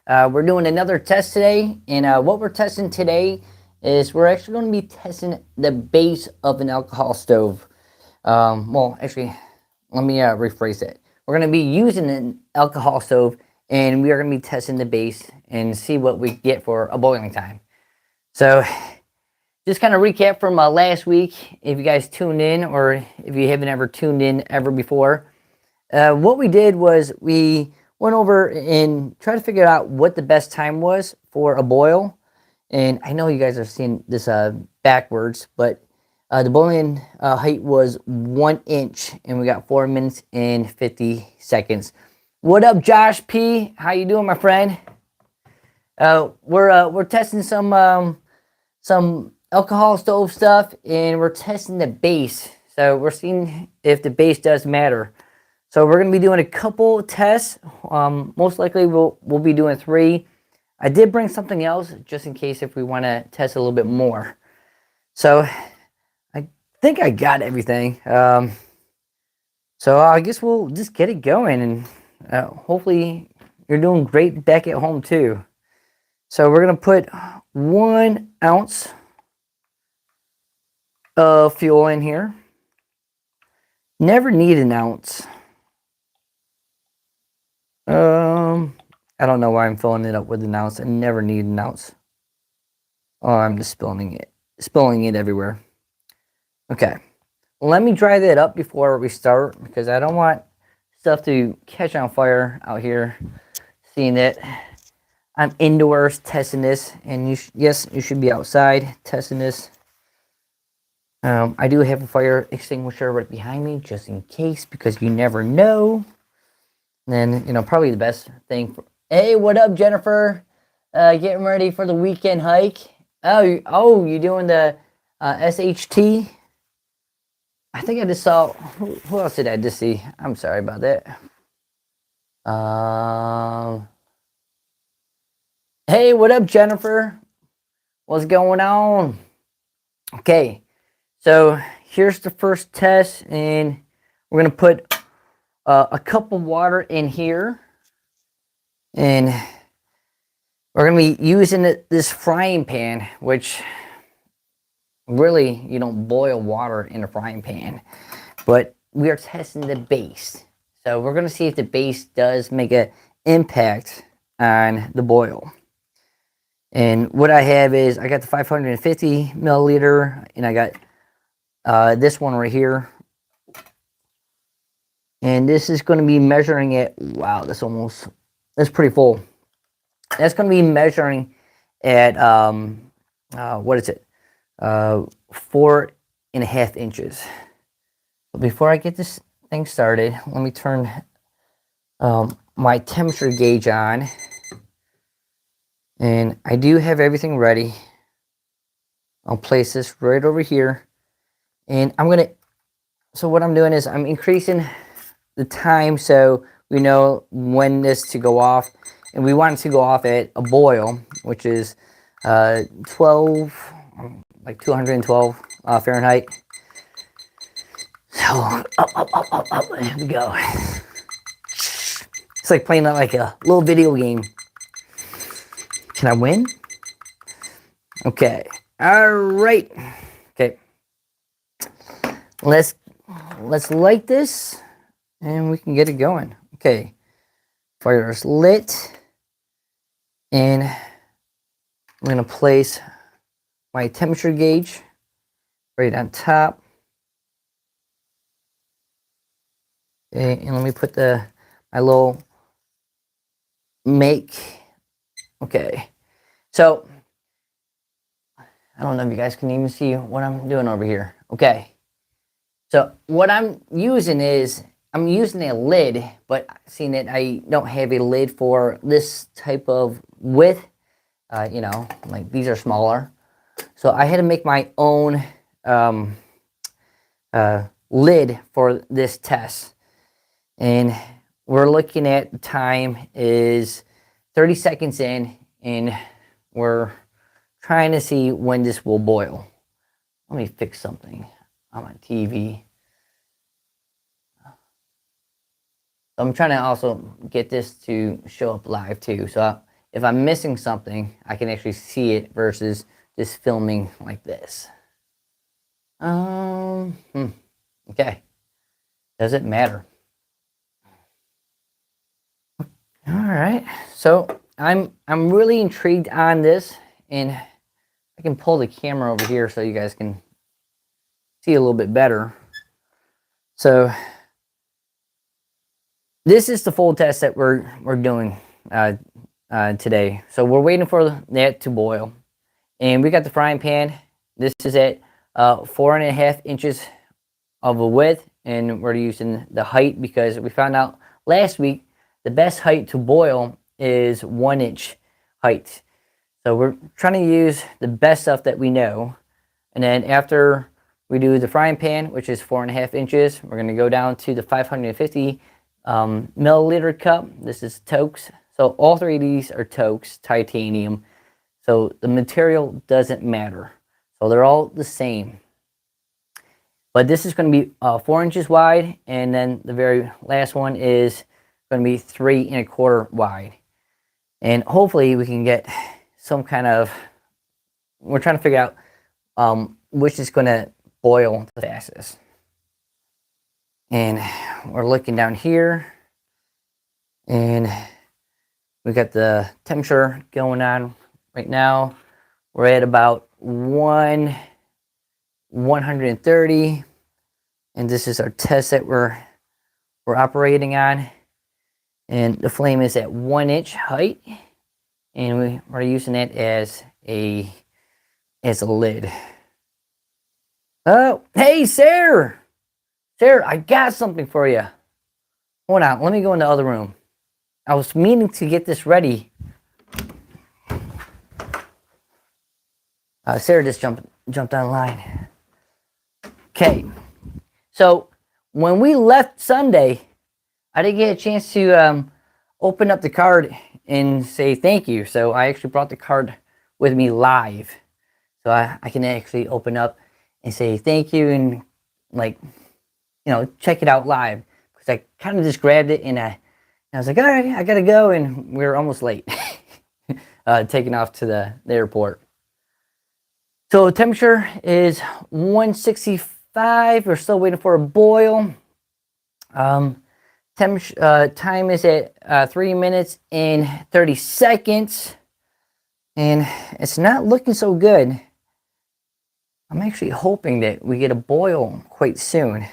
We're doing another test today, and what we're testing today is we're actually going to be testing the base of an alcohol stove. Actually, let me rephrase it. We're going to be using an alcohol stove, and we are going to be testing the base and see what we get for a boiling time. So, just kind of recap from last week, if you guys tuned in, or if you haven't ever tuned in ever before. What we did was we went over and tried to figure out what the best time was for a boil. And I know you guys are seeing this backwards, but the boiling height was 1 inch, and we got 4 minutes and 50 seconds. What up, Josh P? How you doing, my friend? We're testing some alcohol stove stuff, and we're testing the base. So we're seeing if the base does matter. So we're going to be doing a couple tests. Most likely we'll be doing 3. I did bring something else just in case if we want to test a little bit more. So I think I got everything. So I guess we'll just get it going, and hopefully you're doing great back at home too. So we're going to put 1 ounce of fuel in here. Never need an ounce. I don't know why I'm filling it up with an ounce. I never need an ounce. Oh, I'm just spilling it everywhere. Okay, let me dry that up before we start, because I don't want stuff to catch on fire out here. Seeing that I'm indoors testing this, and yes, you should be outside testing this. I do have a fire extinguisher right behind me, just in case, because you never know. And then, probably the best thing. Hey, what up, Jennifer? Getting ready for the weekend hike. You doing the SHT? I think I just saw. Who else did I just see? I'm sorry about that. Hey, what up, Jennifer? What's going on? Okay. So here's the first test, and we're going to put a cup of water in here, and we're going to be using this frying pan, which really you don't boil water in a frying pan, but we are testing the base. So we're going to see if the base does make an impact on the boil. And what I have is I got the 550 milliliter, and I got this one right here, and this is going to be measuring it. Wow, that's pretty full. That's going to be measuring at what is it, 4.5 inches. But before I get this thing started, let me turn my temperature gauge on, and I do have everything ready. I'll place this right over here. And so what I'm doing is I'm increasing the time so we know when this to go off. And we want it to go off at a boil, which is 212 Fahrenheit. So up, there we go. It's like playing like a little video game. Can I win? Okay. All right. Okay. Let's light this, and we can get it going. Okay, fire is lit, and I'm gonna place my temperature gauge right on top. Okay, and let me put my little make. Okay, so I don't know if you guys can even see what I'm doing over here. Okay. So what I'm using is, I'm using a lid, but seeing that I don't have a lid for this type of width, like these are smaller. So I had to make my own lid for this test. And we're looking at the time is 30 seconds in, and we're trying to see when this will boil. Let me fix something on my TV. I'm trying to also get this to show up live too. So if I'm missing something, I can actually see it versus just filming like this. Okay. Does it matter? All right. So I'm really intrigued on this, and I can pull the camera over here so you guys can see a little bit better. So this is the full test that we're doing today. So we're waiting for that to boil, and we got the frying pan. This is at 4.5 inches of a width, and we're using the height because we found out last week the best height to boil is 1 inch height. So we're trying to use the best stuff that we know, and then after we do the frying pan, which is 4.5 inches, we're going to go down to the 550 milliliter cup. This is Toaks. So all three of these are Toaks, titanium. So the material doesn't matter. So they're all the same. But this is going to be 4 inches wide, and then the very last one is going to be 3.25 wide. And hopefully we can get some kind of, we're trying to figure out which is going to boil the fastest. And we're looking down here, and we got the temperature going on right now. We're at about 130, and this is our test that we're operating on. And the flame is at 1 inch height, and we're using it as a lid. Oh, hey, Sarah! Sarah, I got something for you. Hold on, let me go in the other room. I was meaning to get this ready. Sarah just jumped online. Okay, so when we left Sunday, I didn't get a chance to open up the card and say thank you. So I actually brought the card with me live, so I can actually open up and say thank you and, like, check it out live, because I kind of just grabbed it and I was like, all right, I gotta go, and we were almost late taking off to the airport. So the temperature is 165. We're still waiting for a boil. Time is at 3 minutes and 30 seconds, and it's not looking so good. I'm actually hoping that we get a boil quite soon.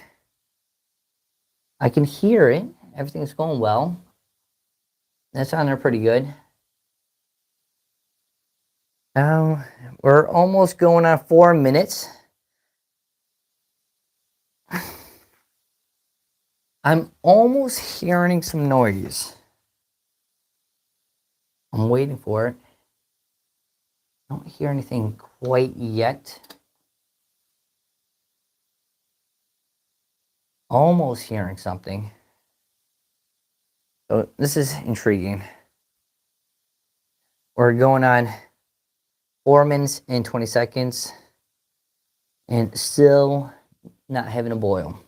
I can hear it. Everything's going well. That's on there pretty good. We're almost going on 4 minutes. I'm almost hearing some noise. I'm waiting for it. I don't hear anything quite yet. Almost hearing something. So this is intriguing. We're going on 4 minutes and 20 seconds and still not having a boil.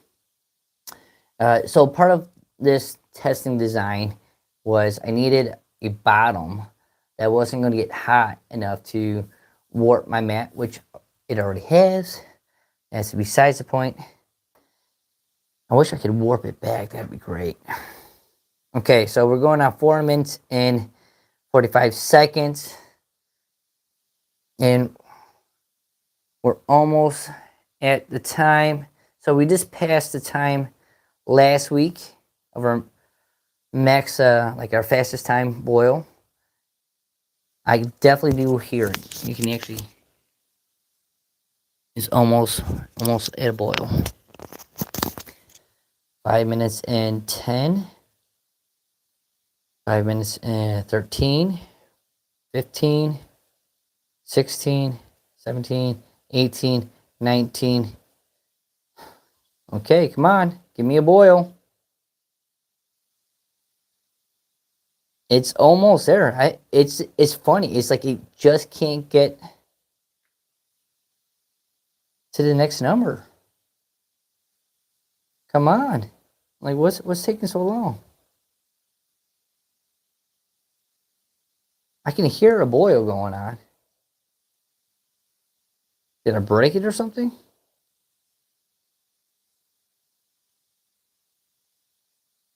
So part of this testing design was I needed a bottom that wasn't going to get hot enough to warp my mat, which it already has. That's besides the point. I wish I could warp it back. That'd be great. Okay, so we're going on 4 minutes and 45 seconds. And we're almost at the time. So we just passed the time last week of our max, like our fastest time boil. I definitely do hear it. You can actually, it's almost at a boil. 5 minutes and 10. 5 minutes and 13. 15. 16. 17. 18. 19. Okay, come on. Give me a boil. It's almost there. It's funny. It's like it just can't get to the next number. Come on. Like, what's taking so long? I can hear a boil going on. Did I break it or something?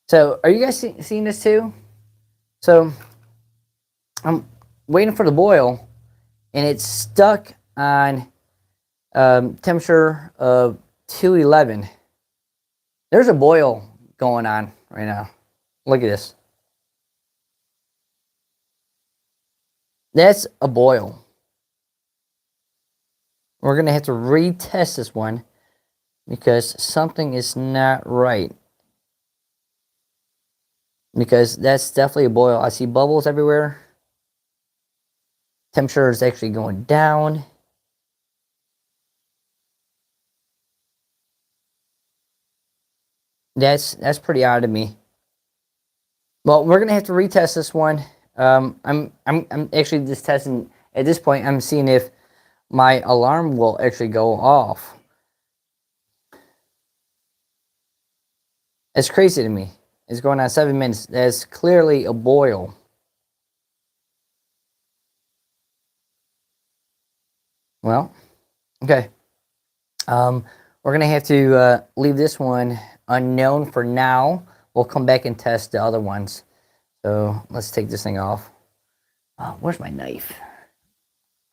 So, are you guys seeing this too? So, I'm waiting for the boil, and it's stuck on temperature of 211. There's a boil going on right now. Look at this. That's a boil. We're going to have to retest this one because something is not right. Because that's definitely a boil. I see bubbles everywhere. Temperature is actually going down. That's pretty odd to me. Well, we're gonna have to retest this one. I'm actually just testing at this point. I'm seeing if my alarm will actually go off. It's crazy to me. It's going on 7 minutes. That's clearly a boil. Well, okay. We're gonna have to leave this one unknown for now. We'll come back and test the other ones. So let's take this thing off. Where's my knife?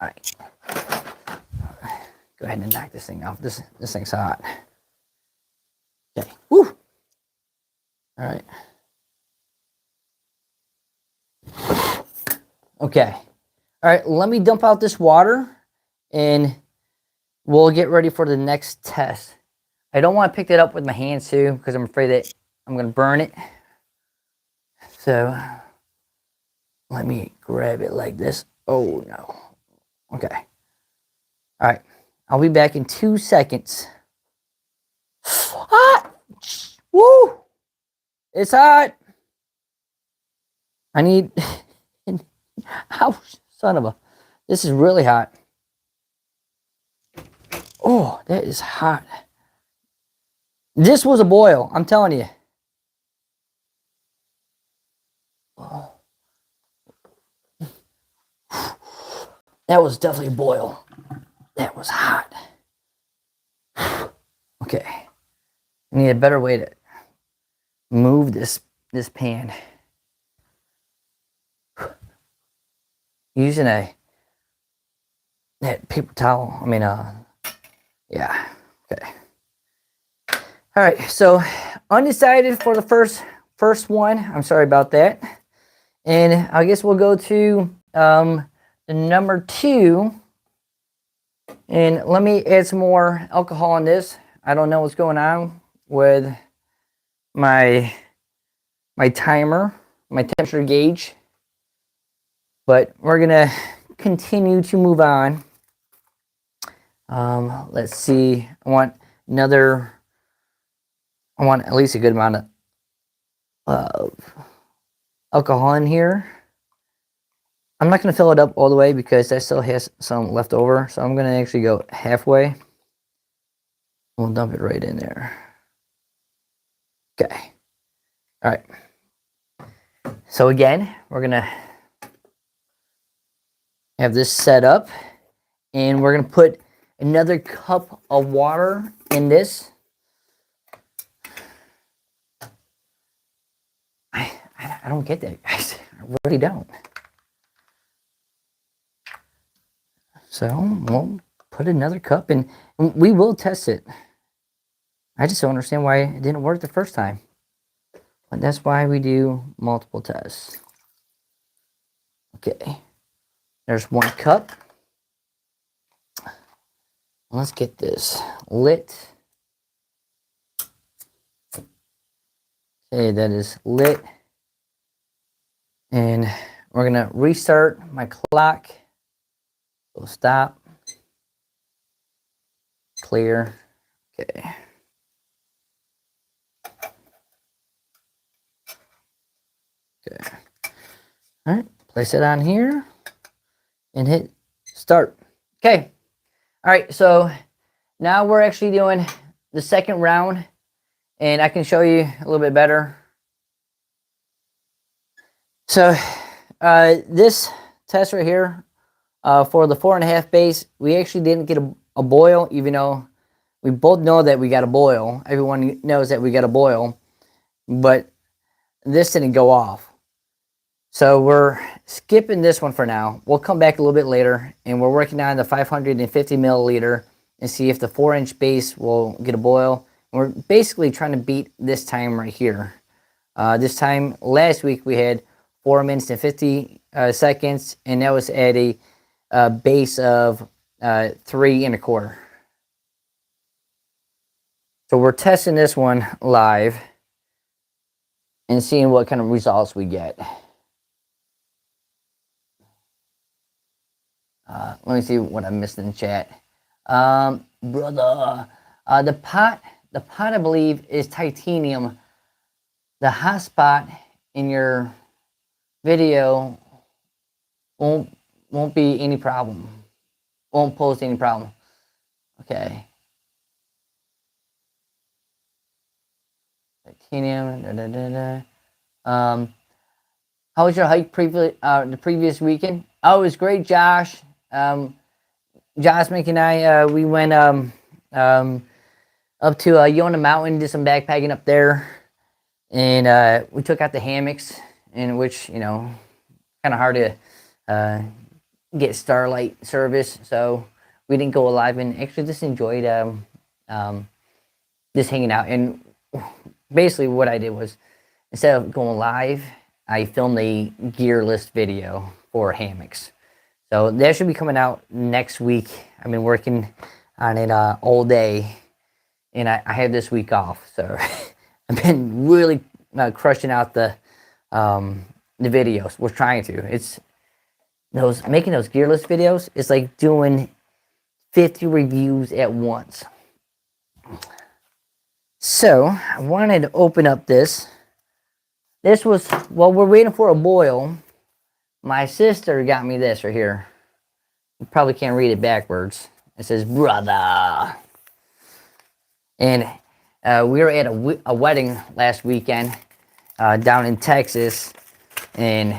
All right. Go ahead and knock this thing off. This thing's hot. Okay. Woo. All right. Okay. All right. Let me dump out this water, and we'll get ready for the next test. I don't want to pick that up with my hands too because I'm afraid that I'm going to burn it. So let me grab it like this. Oh no. Okay. All right. I'll be back in 2 seconds. Hot! Woo! It's hot. I need. Ouch, son of a. This is really hot. Oh, that is hot. This was a boil, I'm telling you. Oh. That was definitely a boil. That was hot. Okay. I need a better way to move this pan. Using that paper towel. I mean, yeah. Okay. All right. So undecided for the first one. I'm sorry about that. And I guess we'll go to the number 2. And let me add some more alcohol in this. I don't know what's going on with my timer, my temperature gauge. But we're gonna continue to move on. Let's see. I want at least a good amount of alcohol in here. I'm not going to fill it up all the way because that still has some left over. So I'm going to actually go halfway. We'll dump it right in there. Okay. All right. So again, we're going to have this set up. And we're going to put another cup of water in this. I don't get that, guys. I really don't. So we'll put another cup in, and we will test it. I just don't understand why it didn't work the first time. But that's why we do multiple tests. Okay. There's 1 cup. Let's get this lit. Okay, that is lit. And we're going to restart my clock. So stop. Clear. Okay. Okay. All right. Place it on here and hit start. Okay. All right. So now we're actually doing the second round, and I can show you a little bit better. So this test right here, for the 4.5 base, we actually didn't get a boil, even though we both know that we got a boil. Everyone knows that we got a boil, but this didn't go off. So we're skipping this one for now. We'll come back a little bit later, and we're working on the 550 milliliter and see if the 4-inch base will get a boil. And we're basically trying to beat this time right here. This time last week we had 4 minutes and 50 seconds, and that was at a base of 3 1/4. So we're testing this one live and seeing what kind of results we get. Let me see what I missed in the chat. Brother, the pot I believe is titanium. The hot spot in your video won't be any problem. Won't pose any problem. Okay. Titanium. How was your hike the previous weekend? Oh, it was great, Josh. Josh, Mick, and I, we went up to Yona Mountain, did some backpacking up there, and we took out the hammocks, in which, you know, kind of hard to get starlight service, so we didn't go live, and actually just enjoyed just hanging out. And basically what I did was, instead of going live, I filmed a gear list video for hammocks. So that should be coming out next week. I've been working on it all day, and I have this week off. So I've been really crushing out the videos. We're trying to. It's making those gear list videos. It's like doing 50 reviews at once. So I wanted to open up this. This was, while we're waiting for a boil, my sister got me this right here. You probably can't read it backwards. It says, brother. And we were at a wedding last weekend down in Texas. And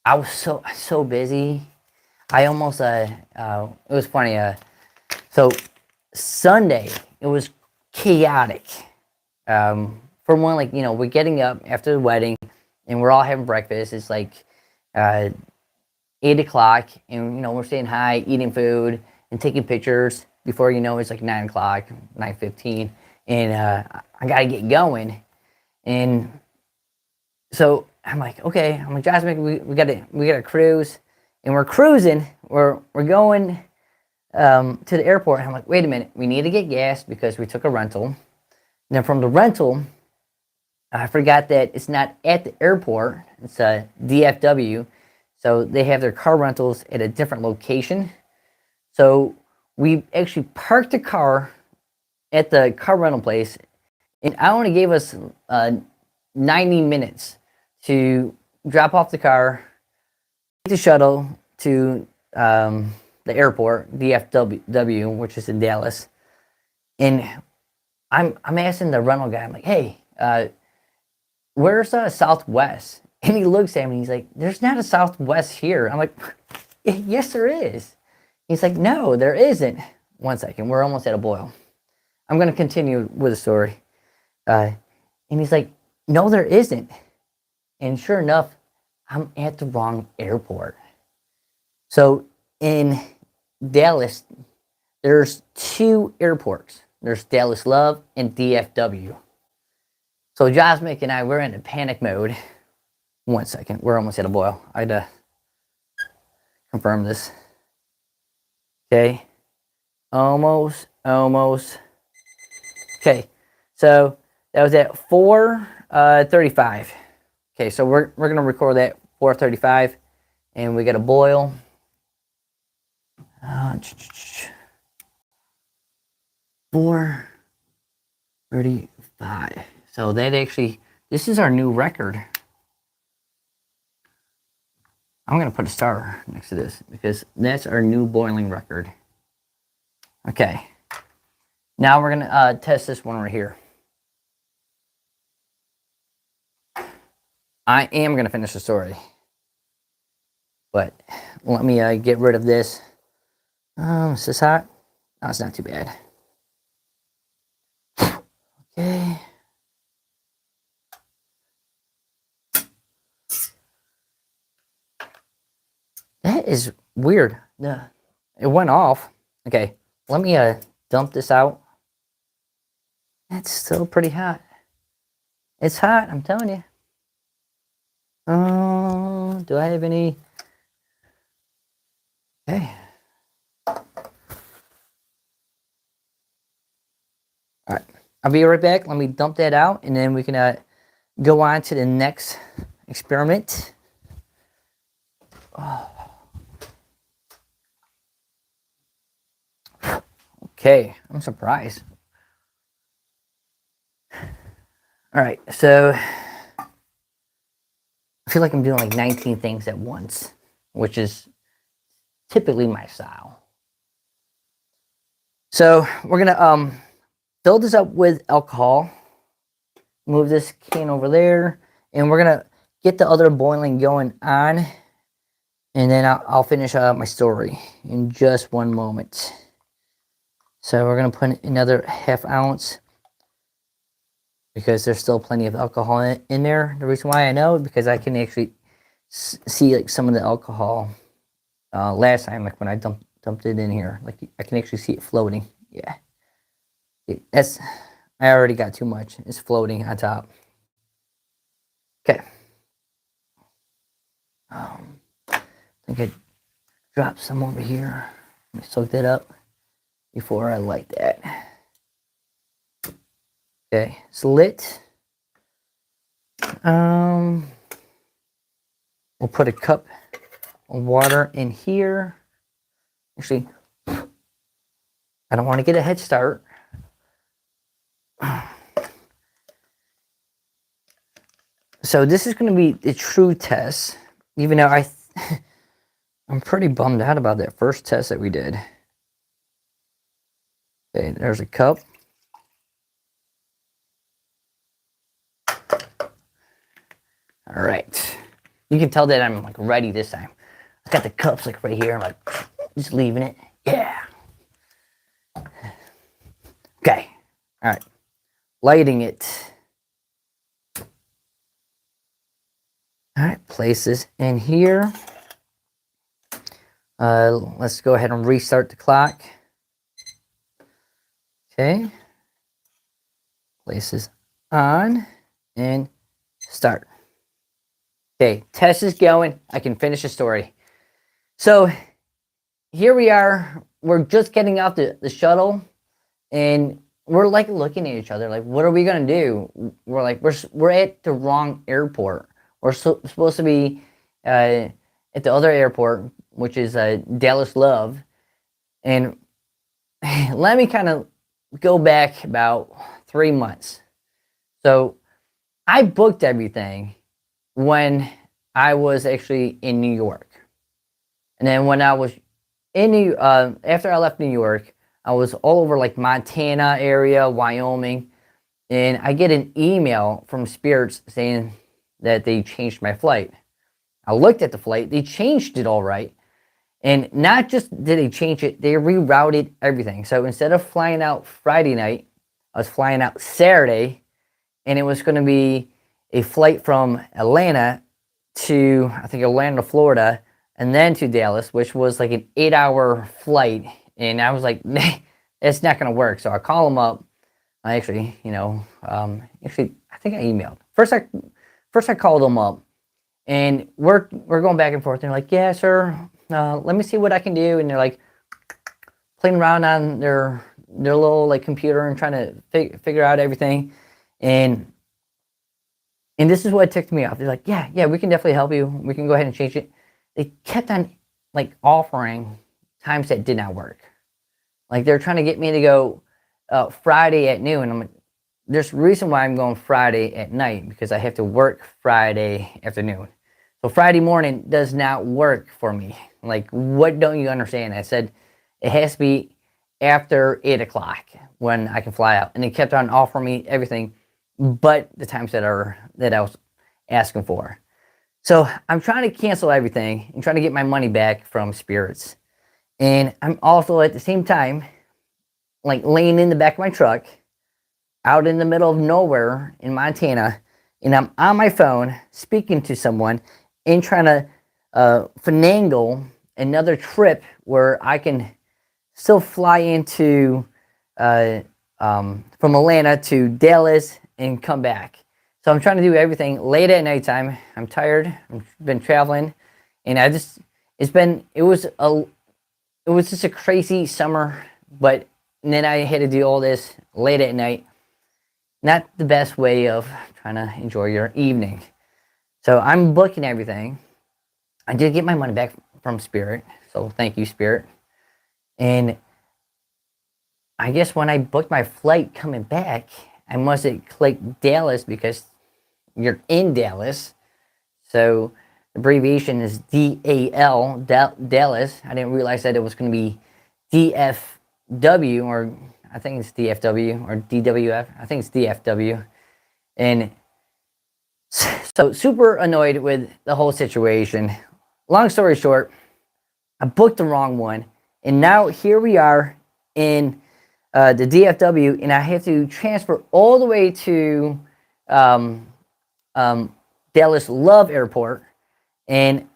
I was so busy. I almost, it was funny. So Sunday, it was chaotic. For one, like, you know, we're getting up after the wedding and we're all having breakfast. It's like 8 o'clock, and, you know, we're saying hi, eating food, and taking pictures. Before you know, it's like 9 o'clock, 9:15, and I gotta get going. And so I'm like, okay, I'm like, Jasmine, we gotta cruise, and we're cruising. We're going to the airport. And I'm like, wait a minute, we need to get gas because we took a rental. And then from the rental, I forgot that it's not at the airport. It's a DFW. So they have their car rentals at a different location. So we actually parked the car at the car rental place. And I only gave us 90 minutes to drop off the car, take the shuttle to the airport, DFW, which is in Dallas. And I'm asking the rental guy, I'm like, hey, where's Southwest? And he looks at me and he's like, there's not a Southwest here. I'm like, yes, there is. He's like, no, there isn't. 1 second, we're almost at a boil. I'm going to continue with the story. And he's like, no, there isn't. And sure enough, I'm at the wrong airport. So in Dallas, there's 2 airports. There's Dallas Love and DFW. So Josmic and I, we're in a panic mode. 1 second, we're almost at a boil. I had to confirm this. Okay, almost. Okay, so that was at 4:35. Okay, so we're gonna record that 4:35, and we got a boil. 4:35. So that actually, this is our new record. I'm going to put a star next to this because that's our new boiling record. Okay. Now we're going to test this one right here. I am going to finish the story. But let me get rid of this. Is this hot? No, it's not too bad. Okay. That is weird. It went off. Okay, let me dump this out. It's still pretty hot. It's hot, I'm telling you. Do I have any? Okay. All right, I'll be right back. Let me dump that out, and then we can go on to the next experiment. Oh. Okay, I'm surprised. All right, so I feel like I'm doing like 19 things at once, which is typically my style. So we're gonna fill this up with alcohol, move this can over there, and we're gonna get the other boiling going on, and then I'll finish my story in just one moment. So we're gonna put another ½ ounce because there's still plenty of alcohol in there. The reason why I know because I can actually see like some of the alcohol last time, like when I dumped it in here, like I can actually see it floating. Yeah, I already got too much. It's floating on top. Okay. I think I dropped some over here. Let me soak that up before I light that. Okay, it's lit. We'll put a cup of water in here. Actually, I don't want to get a head start. So this is going to be the true test, even though I'm pretty bummed out about that first test that we did. Okay, there's a cup. All right. You can tell that I'm like ready this time. I got the cups like right here. I'm like just leaving it. Yeah. Okay. All right. Lighting it. All right. Place this in here. Let's go ahead and restart the clock. Okay. Place this on and start. Okay, test is going. I can finish the story. So here we are. We're just getting off the shuttle, and we're like looking at each other, like, what are we gonna do? We're like, we're at the wrong airport. We're supposed to be at the other airport, which is Dallas Love. And let me kind of go back about 3 months. So I booked everything when I was actually in New York. And then when I was in after I left New York, I was all over like Montana area, Wyoming, and I get an email from Spirits saying that they changed my flight. I looked at the flight, they changed it all right. And not just did they change it, they rerouted everything. So instead of flying out Friday night, I was flying out Saturday, and it was going to be a flight from Atlanta to, I think, Orlando, Florida, and then to Dallas, which was like an 8-hour flight. And I was like, nah, it's not going to work. So I call them up. I actually, actually, I think I emailed. First I called them up, and we're going back and forth. They're like, yeah, sir, let me see what I can do. And they're like playing around on their little like computer and trying to figure out everything. And this is what ticked me off. They're like, yeah, we can definitely help you. We can go ahead and change it. They kept on like offering times that did not work. Like they're trying to get me to go Friday at noon. I'm like, there's a reason why I'm going Friday at night, because I have to work Friday afternoon. So Friday morning does not work for me. Like, what don't you understand? I said it has to be after 8 o'clock when I can fly out. And they kept on offering me everything but the times that I was asking for. So I'm trying to cancel everything and trying to get my money back from Spirits. And I'm also at the same time like laying in the back of my truck out in the middle of nowhere in Montana, and I'm on my phone speaking to someone and trying to finagle another trip where I can still fly into uh, from Atlanta to Dallas and come back. So I'm trying to do everything late at nighttime. I'm tired. I've been traveling, and it was just a crazy summer. But then I had to do all this late at night. Not the best way of trying to enjoy your evening. So I'm booking everything. I did get my money back from Spirit, so thank you, Spirit. And I guess when I booked my flight coming back, I must have clicked Dallas because you're in Dallas. So the abbreviation is DAL, Dallas. I didn't realize that it was going to be DFW, or I think it's DFW or DWF. I think it's DFW. And so super annoyed with the whole situation. Long story short, I booked the wrong one. And now here we are in the DFW, and I have to transfer all the way to um, Dallas Love Airport. And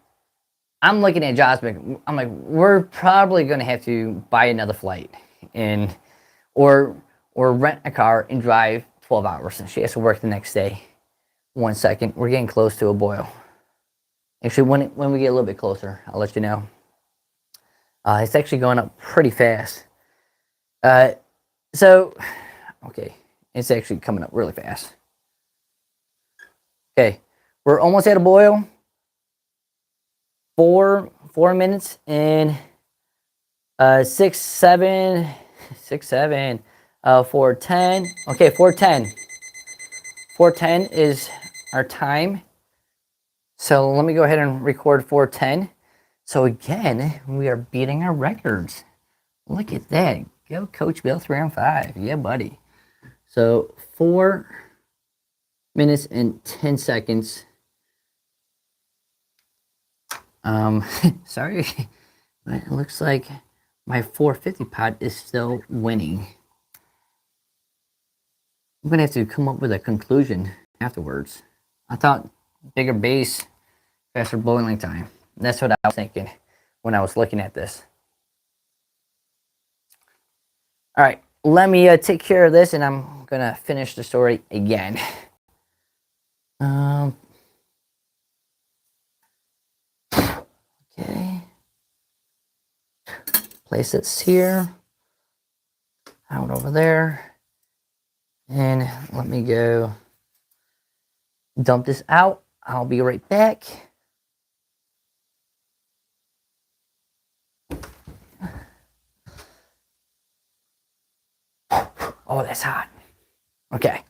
I'm looking at Josmic. I'm like, we're probably going to have to buy another flight, and or rent a car and drive 12 hours. And she has to work the next day. 1 second, we're getting close to a boil. Actually, when we get a little bit closer, I'll let you know. It's actually going up pretty fast. So, okay, it's actually coming up really fast. Okay, we're almost at a boil. 4 minutes and 6 7 6 7 4:10. Okay, 4:10. 4:10 is our time. So let me go ahead and record 4:10. So again, we are beating our records. Look at that. Go Coach Bill 3 on 5. Yeah, buddy. So 4 minutes and 10 seconds. Sorry, but it looks like my 450 pot is still winning. I'm gonna have to come up with a conclusion afterwards. I thought bigger base, faster boiling time. That's what I was thinking when I was looking at this. All right, let me take care of this, and I'm gonna finish the story again. Okay. Place this here, out over there, and let me go dump this out. I'll be right back. Oh, that's hot. Okay.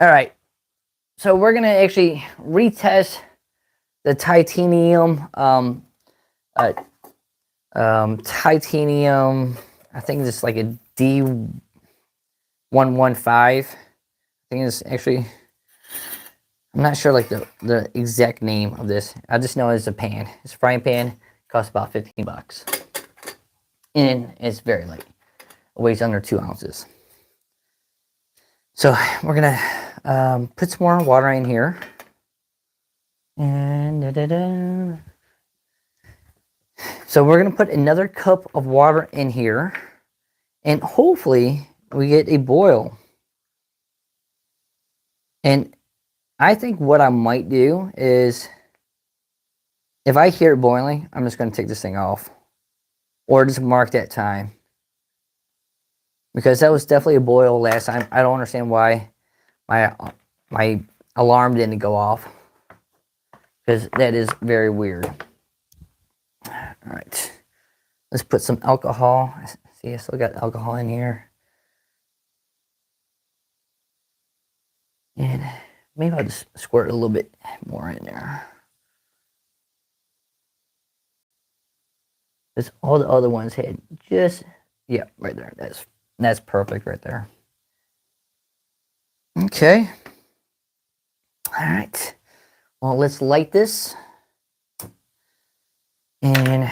All right. So we're gonna actually retest the titanium. Titanium. I think it's like a D115. I think it's actually. I'm not sure like the exact name of this. I just know it's a pan. It's a frying pan. It costs about $15, and it's very light. It weighs under 2 ounces. So we're gonna put some more water in here, and so we're gonna put another cup of water in here, and hopefully we get a boil. And I think what I might do is, if I hear it boiling, I'm just gonna take this thing off, or just mark that time, because that was definitely a boil last time. I don't understand why my alarm didn't go off, because that is very weird. All right, let's put some alcohol. See, I still got alcohol in here, and maybe I'll just squirt a little bit more in there, because all the other ones had just, yeah, right there. That's perfect right there. Okay. All right. Well, let's light this. And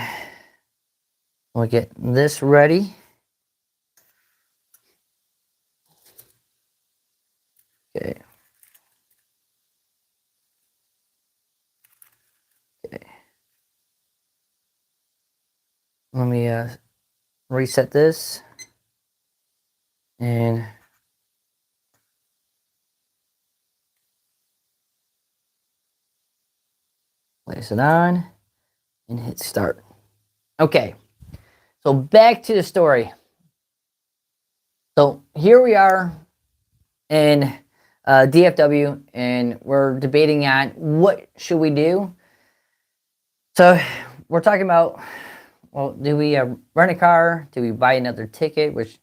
we'll get this ready. Okay. Okay. Let me reset this. And place it on and hit start. Okay, so back to the story. So here we are in DFW, and we're debating on what should we do. So we're talking about, well, do we rent a car? Do we buy another ticket? Which,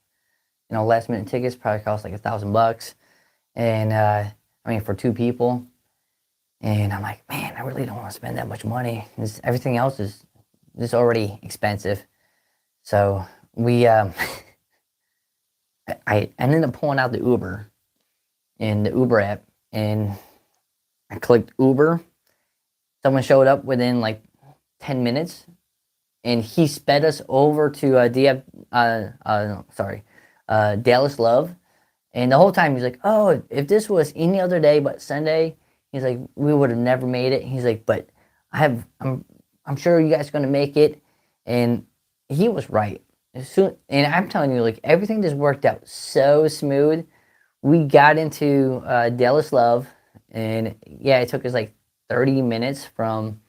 last minute tickets probably cost like $1,000, and I mean for 2 people. And I'm like, man, I really don't want to spend that much money. Everything else is already expensive. So we, I ended up pulling out the Uber in the Uber app, and I clicked Uber. Someone showed up within like 10 minutes, and he sped us over to Dallas Love. And the whole time he's like, oh, if this was any other day but Sunday, he's like, we would have never made it. He's like, but I'm sure you guys are gonna make it. And he was right. And I'm telling you, like, everything just worked out so smooth. We got into Dallas Love, and yeah, it took us like 30 minutes from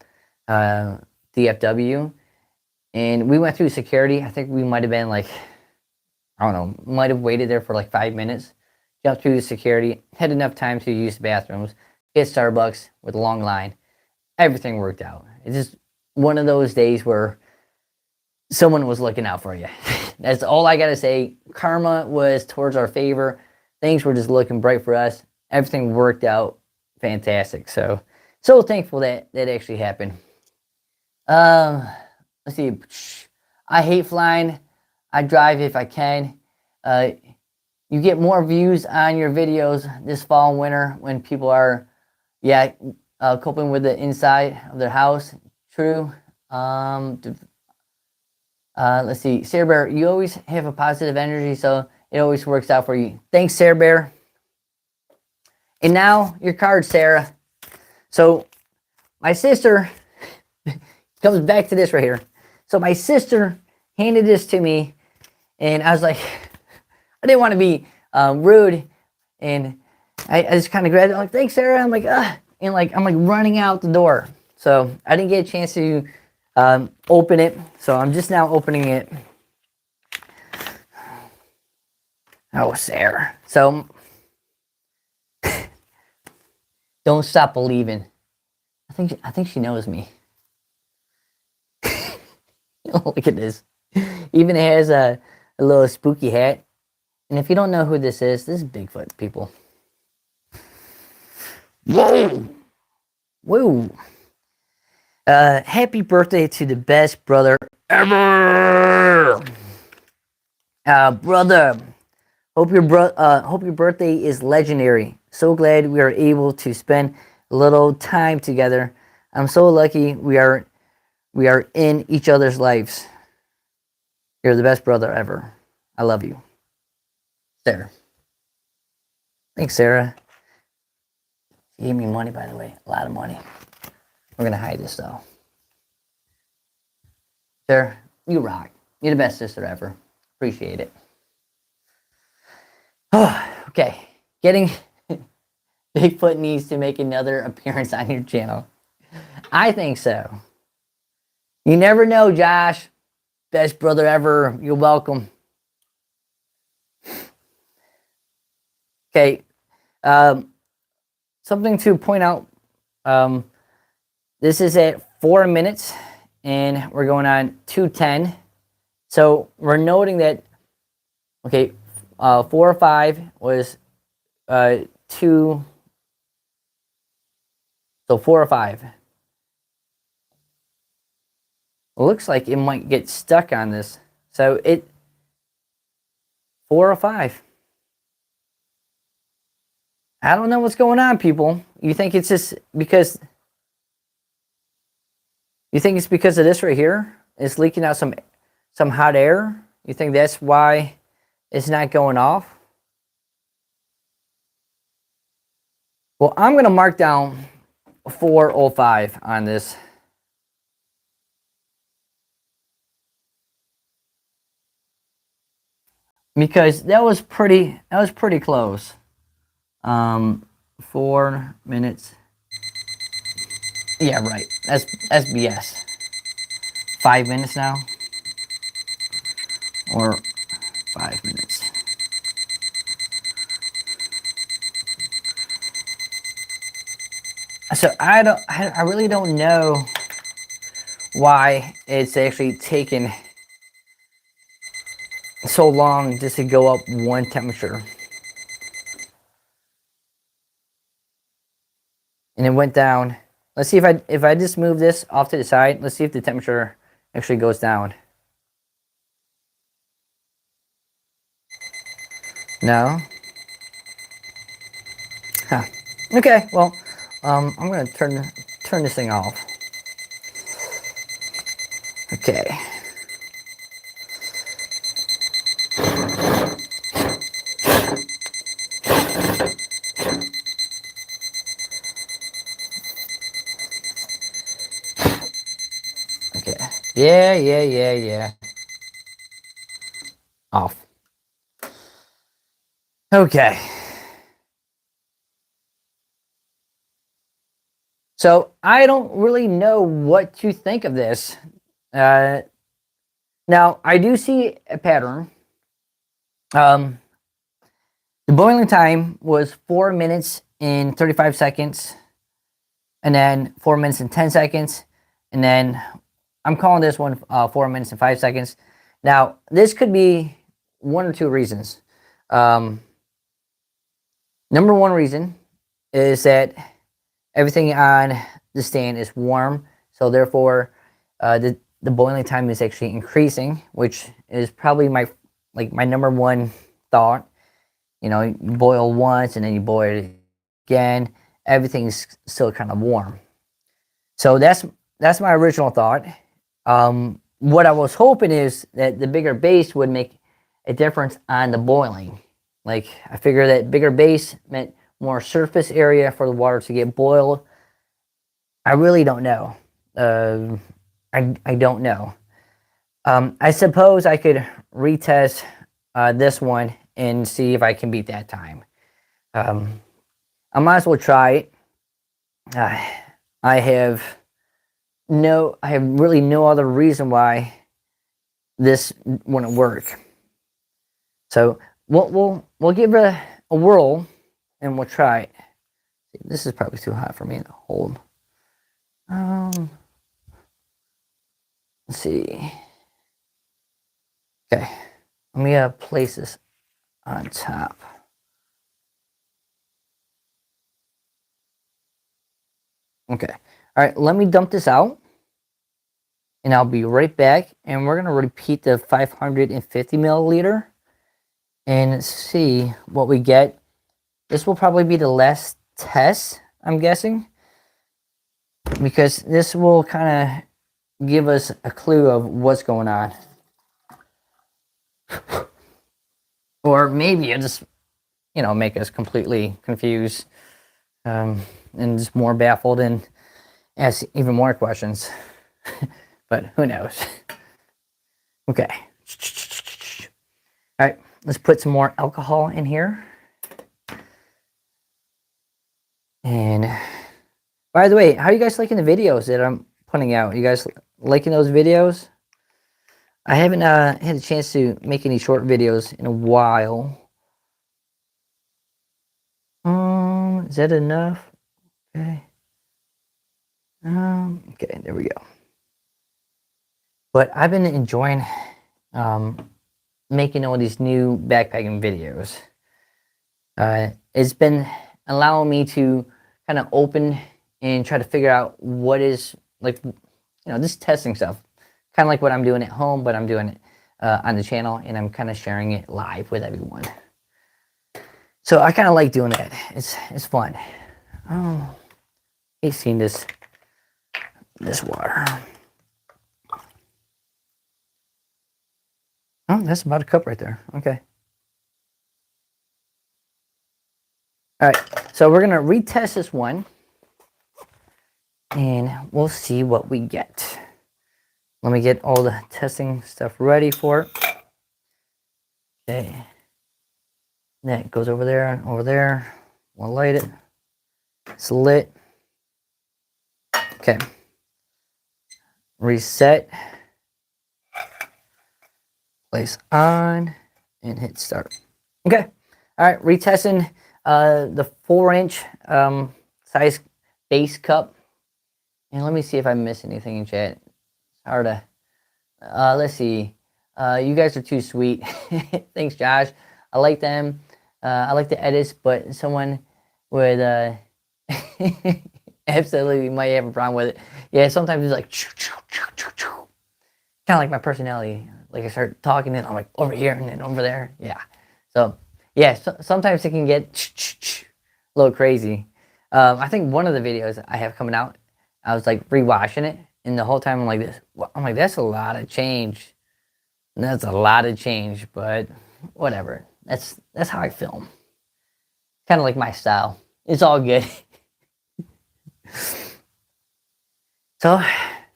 DFW, and we went through security. I think we might have been like, I don't know, might have waited there for like 5 minutes, jumped through the security, had enough time to use the bathrooms, get Starbucks with a long line. Everything worked out. It's just one of those days where someone was looking out for you. That's all I gotta say. Karma was towards our favor. Things were just looking bright for us. Everything worked out fantastic. So thankful that actually happened. Let's see. I hate flying. I drive if I can. You get more views on your videos this fall and winter when people are, coping with the inside of their house. True. Let's see. Sarah Bear, you always have a positive energy, so it always works out for you. Thanks, Sarah Bear. And now your card, Sarah. So my sister comes back to this right here. So my sister handed this to me, and I was like, I didn't want to be rude, and I just kind of grabbed it. I'm like, thanks, Sarah. I'm like, and like I'm like running out the door. So I didn't get a chance to open it. So I'm just now opening it. Oh, Sarah. So don't stop believing. I think she knows me. Look at this. Even has a little spooky hat. And if you don't know who this is Bigfoot, people. Whoa! Whoa! Happy birthday to the best brother ever! Brother, hope your birthday is legendary. So glad we are able to spend a little time together. I'm so lucky we are in each other's lives. You're the best brother ever. I love you. Sarah. Thanks, Sarah. She gave me money, by the way. A lot of money. We're going to hide this, though. Sarah, you rock. You're the best sister ever. Appreciate it. Oh, okay. Getting Bigfoot needs to make another appearance on your channel. I think so. You never know, Josh. Best brother ever. You're welcome. Okay. Something to point out. This is at 4 minutes, and we're going on 2:10. So we're noting that, okay, 4 or 5 was 2. So 4 or 5. It looks like it might get stuck on this. So 4 or 5. I don't know what's going on, people. You think it's just because You think it's because of this right here? It's leaking out some hot air? You think that's why it's not going off? Well, I'm going to mark down 405 on this. Because that was pretty close. 4 minutes. Yeah, right. That's BS. 5 minutes now. Or 5 minutes. So I really don't know why it's actually taken so long just to go up one temperature. And it went down. Let's see if I just move this off to the side, let's see if the temperature actually goes down. No. Huh. Okay, well, I'm gonna turn this thing off. Okay. Okay. Yeah. Off. Okay. So I don't really know what to think of this. Now I do see a pattern. The boiling time was 4 minutes and 35 seconds, and then 4 minutes and 10 seconds, and then I'm calling this one 4 minutes and 5 seconds. Now this could be one or two reasons. Number one reason is that everything on the stand is warm, so therefore the boiling time is actually increasing, which is probably my number one thought. You know, you boil once and then you boil it again, everything's still kind of warm. So that's my original thought. What I was hoping is that the bigger base would make a difference on the boiling. Like, I figure that bigger base meant more surface area for the water to get boiled. I really don't know. I don't know. I suppose I could retest this one and see if I can beat that time. I might as well try it. I have really no other reason why this wouldn't work. So we'll give it a whirl and we'll try it. This is probably too hot for me to hold. Let's see. Okay, let me place this on top. Okay, all right, let me dump this out and I'll be right back, and we're gonna repeat the 550 milliliter and see what we get. This will probably be the last test, I'm guessing, because this will kind of give us a clue of what's going on. Or maybe it'll just, make us completely confused and just more baffled and ask even more questions. But who knows? Okay. All right, let's put some more alcohol in here. And by the way, how are you guys liking the videos that I'm putting out? You guys liking those videos? I haven't had a chance to make any short videos in a while. Is that enough? Okay. Okay, there we go. But I've been enjoying making all these new backpacking videos. It's been allowing me to kind of open and try to figure out what is, just testing stuff. Kind of like what I'm doing at home, but I'm doing it on the channel, and I'm kind of sharing it live with everyone. So I kind of like doing that. It's fun. Oh, I've seen this water. Oh, that's about a cup right there. Okay. All right. So we're gonna retest this one, and we'll see what we get. Let me get all the testing stuff ready for it. Okay. That goes over there, over there. We'll light it. It's lit. Okay. Reset. Place on and hit start. Okay. All right. Retesting the 4-inch size base cup. And let me see if I missed anything in chat. It's hard to. Let's see. You guys are too sweet. Thanks, Josh. I like them. I like the edits, but someone would absolutely might have a problem with it. Yeah, sometimes it's like kind of like my personality. Like I start talking and I'm like over here and then over there. Yeah. So yeah, sometimes it can get a little crazy. I think one of the videos I have coming out, I was like rewatching it, and the whole time I'm like this. I'm like, that's a lot of change. And that's a lot of change, but whatever. That's how I film. Kind of like my style. It's all good. So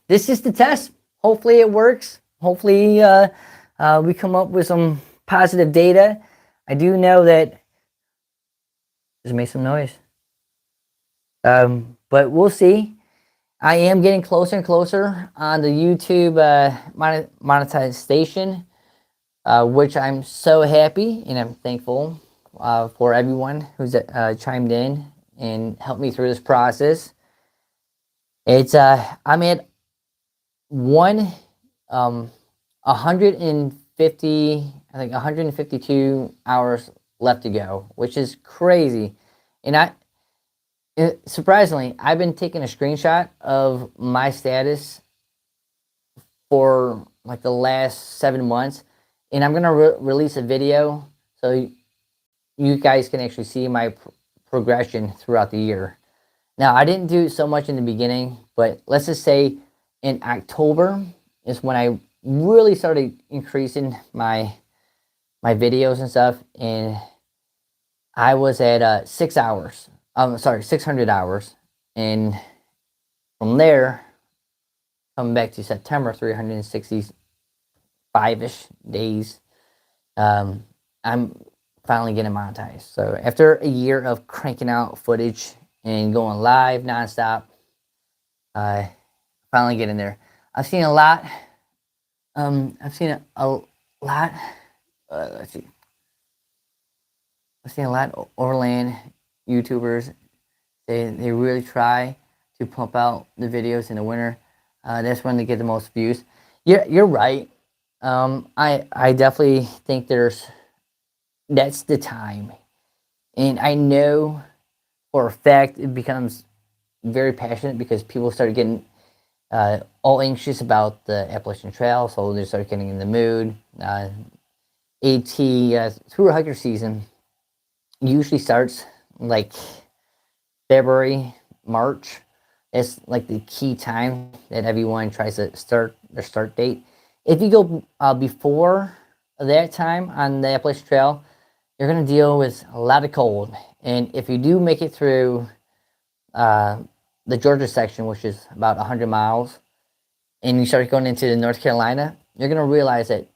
this is the test. Hopefully it works. Hopefully we come up with some positive data. I do know that just made some noise. But we'll see. I am getting closer and closer on the YouTube monetization, which I'm so happy and I'm thankful for everyone who's chimed in and helped me through this process. It's I'm at 150, I think 152 hours left to go, which is crazy. And surprisingly, I've been taking a screenshot of my status for like the last 7 months, and I'm gonna release a video so you guys can actually see my progression throughout the year. Now, I didn't do so much in the beginning, but let's just say in October is when I really started increasing my videos and stuff, and I was at 6 hours. 600 hours, and from there, coming back to September, 365-ish days, I'm finally getting monetized. So after a year of cranking out footage and going live nonstop, finally getting there. I've seen a lot. I've seen a lot. Let's see. I've seen a lot of Orland YouTubers. They really try to pump out the videos in the winter. That's when they get the most views. You're right. I definitely think that's the time, and I know for a fact it becomes very passionate because people started getting all anxious about the Appalachian Trail, so they start getting in the mood. Through hiker season usually starts like February, March. It's like the key time that everyone tries to start their start date. If you go before that time on the Appalachian Trail, you're going to deal with a lot of cold. And if you do make it through the Georgia section, which is about 100 miles, and you start going into North Carolina, you're going to realize that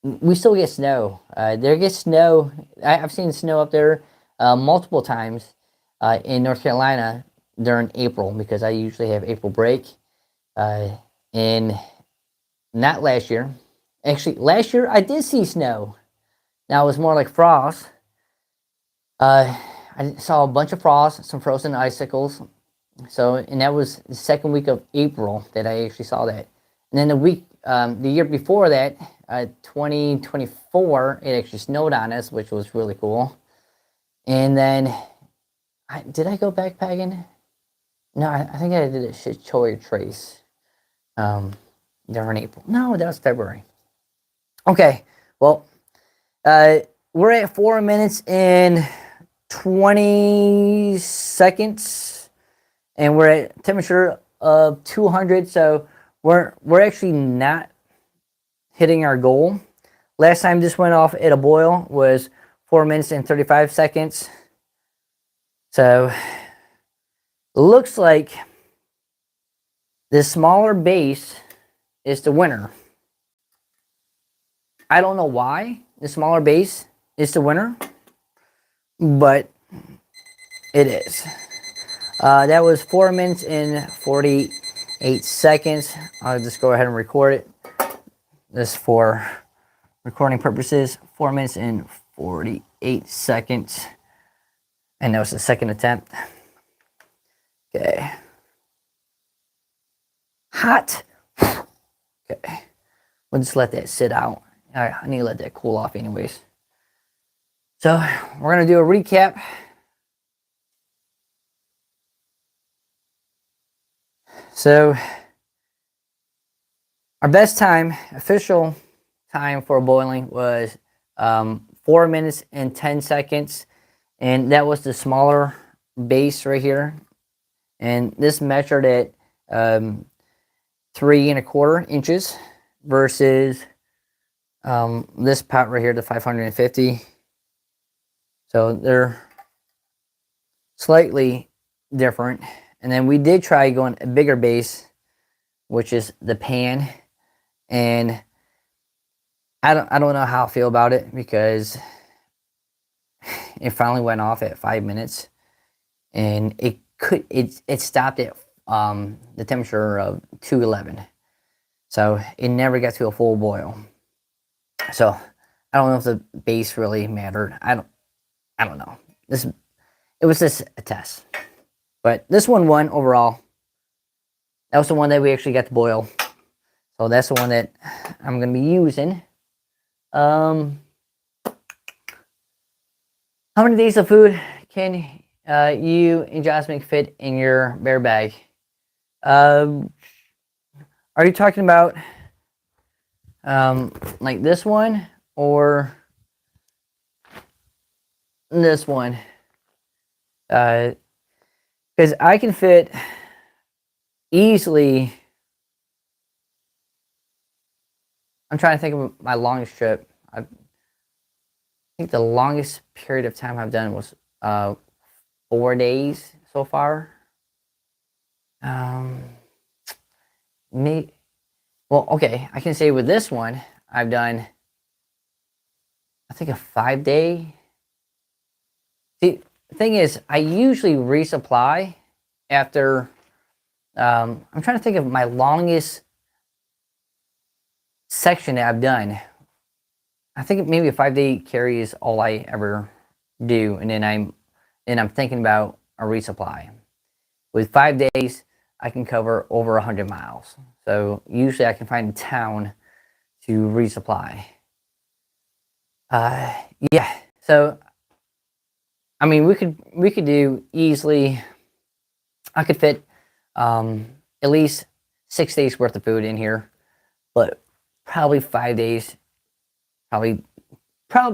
we still get snow. There gets snow. I've seen snow up there multiple times in North Carolina during April, because I usually have April break. And not last year. Actually, last year I did see snow. Now it was more like frost. I saw a bunch of frost, some frozen icicles. So, and that was the second week of April that I actually saw that. And then the year before that, 2024, it actually snowed on us, which was really cool. And then, did I go backpacking? No, I think I did a Choya Trace during April. No, that was February. Okay, well, we're at 4 minutes and 20 seconds, and we're at temperature of 200. So we're actually not hitting our goal. Last time this went off at a boil was 4 minutes and 35 seconds. So looks like the smaller base is the winner. I don't know why the smaller base is the winner, but it is. That was 4 minutes and 48 seconds. I'll just go ahead and record it. This for recording purposes. 4 minutes and 48 seconds. And that was the second attempt. Okay. Hot. Okay. We'll just let that sit out. I need to let that cool off anyways. So we're going to do a recap. So our best time, official time for boiling was 4 minutes and 10 seconds. And that was the smaller base right here. And this measured at 3¼ inches versus this pot right here, the 550. So they're slightly different. And then we did try going a bigger base, which is the pan. And I don't know how I feel about it, because it finally went off at 5 minutes, and it stopped at the temperature of 211. So it never got to a full boil. So I don't know if the base really mattered. I don't know. It was just a test. But this one won overall. That was the one that we actually got to boil. So that's the one that I'm going to be using. How many days of food can you and Jasmine fit in your bear bag? Are you talking about like this one or this one? Because I can fit easily. I'm trying to think of my longest trip. I think the longest period of time I've done was 4 days so far. Well, okay, I can say with this one, I've done, I think, a 5-day. See, the thing is, I usually resupply after, I'm trying to think of my longest section that I've done. I think maybe a 5-day carry is all I ever do, and then I'm thinking about a resupply. With 5 days, I can cover over 100 miles. So usually I can find a town to resupply. Yeah. So I mean, we could do easily. I could fit at least 6 days worth of food in here, but probably 5 days. Probably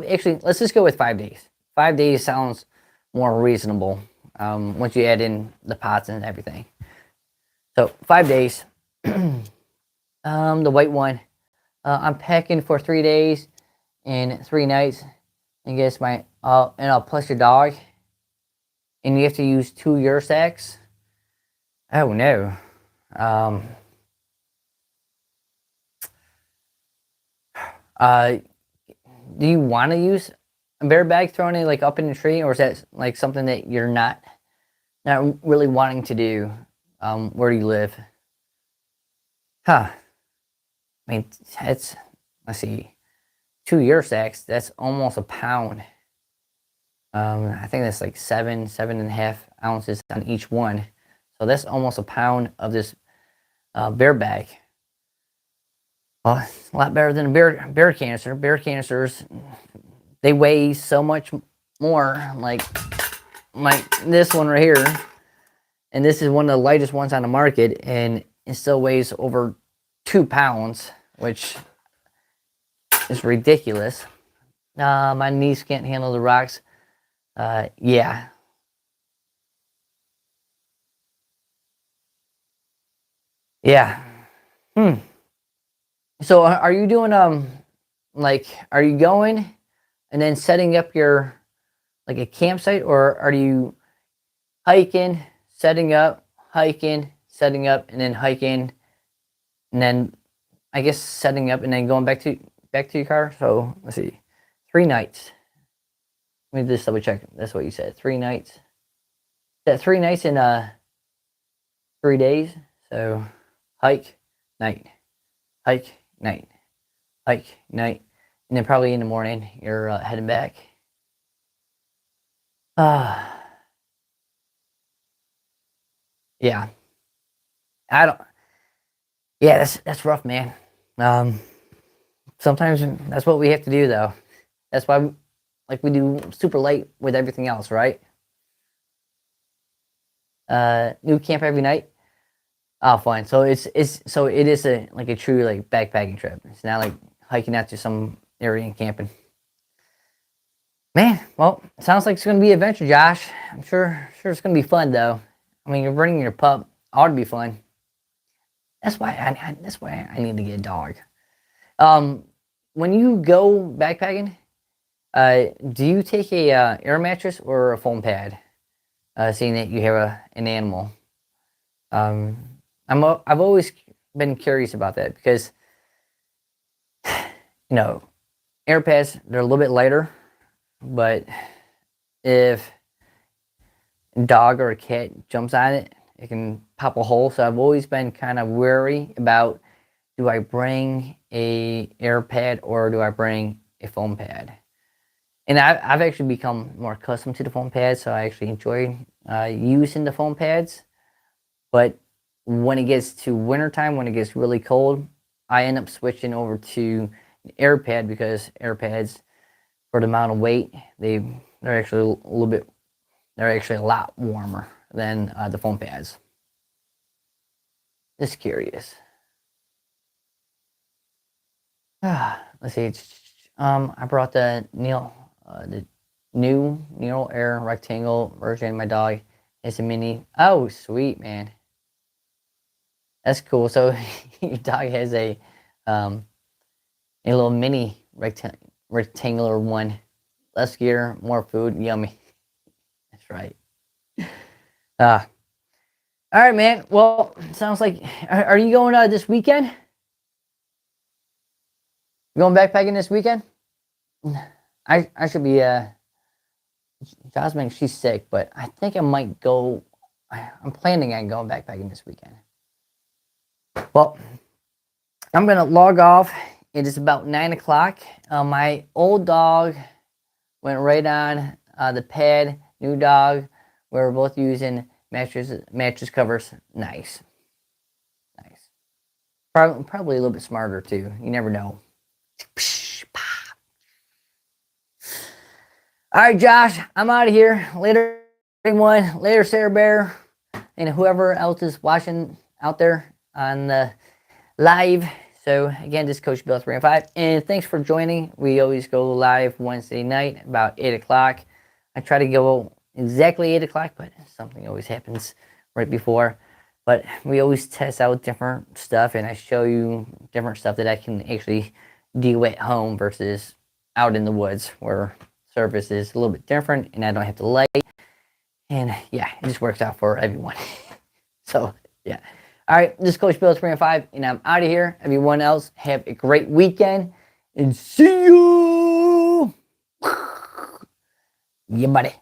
actually, let's just go with 5 days. 5 days sounds more reasonable once you add in the pots and everything. So 5 days. The white one. I'm packing for 3 days and 3 nights. And guess my and I'll plus your dog. And you have to use 2 Ursacks. Oh no. Do you want to use a bear bag thrown in like up in the tree, or is that like something that you're not really wanting to do? Where do you live? Huh. I mean, let's see, 2 Ursacks. That's almost a pound. I think that's like 7.5 ounces on each one. So that's almost a pound of this bear bag. Well, it's a lot better than a bear canister. Bear canisters, they weigh so much more, like this one right here. And this is one of the lightest ones on the market, and it still weighs over 2 pounds, which is ridiculous. My niece can't handle the rocks. Yeah. Yeah. So are you doing like, are you going and then setting up your like a campsite, or are you hiking, setting up, hiking, setting up, and then hiking, and then I guess setting up and then going back to your car? So let's see, 3 nights. Let me just double check. That's what you said. 3 nights. Is that 3 nights in 3 days? So hike, night, hike, night, hike, night, and then probably in the morning you're heading back. Yeah. I don't. Yeah, that's rough, man. Um, Sometimes that's what we have to do, though. That's why, like we do super late with everything else, right? New camp every night. Oh, fine. So it is a like a true like backpacking trip. It's not like hiking out to some area and camping. Man, well, sounds like it's gonna be an adventure, Josh. I'm sure it's gonna be fun though. I mean, you're bringing your pup. Ought to be fun. That's why I need to get a dog. Um, when you go backpacking, do you take a air mattress or a foam pad? Seeing that you have an animal, um, I've always been curious about that because you know air pads, they're a little bit lighter, but if a dog or a cat jumps on it, it can pop a hole. So I've always been kind of wary about, do I bring a air pad or do I bring a foam pad? And I've actually become more accustomed to the foam pads, so I actually enjoy using the foam pads. But when it gets to wintertime, when it gets really cold, I end up switching over to an air pad because air pads, for the amount of weight, they're actually a little bit, they're actually a lot warmer than the foam pads. Just curious. Let's see. I brought the new Neil Air rectangle version. My dog is a mini. Oh, sweet, man. That's cool. So your dog has a little mini rectangular one. Less gear, more food. Yummy. That's right. All right, man. Well, sounds like. Are you going this weekend? You going backpacking this weekend? I should be. Jasmine, she's sick, but I think I might go. I'm planning on going backpacking this weekend. Well, I'm gonna log off. It is about 9 o'clock. My old dog went right on the pad. New dog. We're both using mattress covers. Nice. Probably a little bit smarter too. You never know. All right, Josh, I'm out of here. Later, everyone. Later, Sarah Bear, and whoever else is watching out there on the live. So again, this is Coach Bill 305, and thanks for joining. We always go live Wednesday night about 8 o'clock. I try to go exactly 8 o'clock, but something always happens right before. But we always test out different stuff, and I show you different stuff that I can actually do at home versus out in the woods where service is a little bit different and I don't have to light. And yeah, it just works out for everyone. So yeah. All right, this is Coach Bill 305, and I'm out of here. Everyone else, have a great weekend and see you. Yeah, buddy.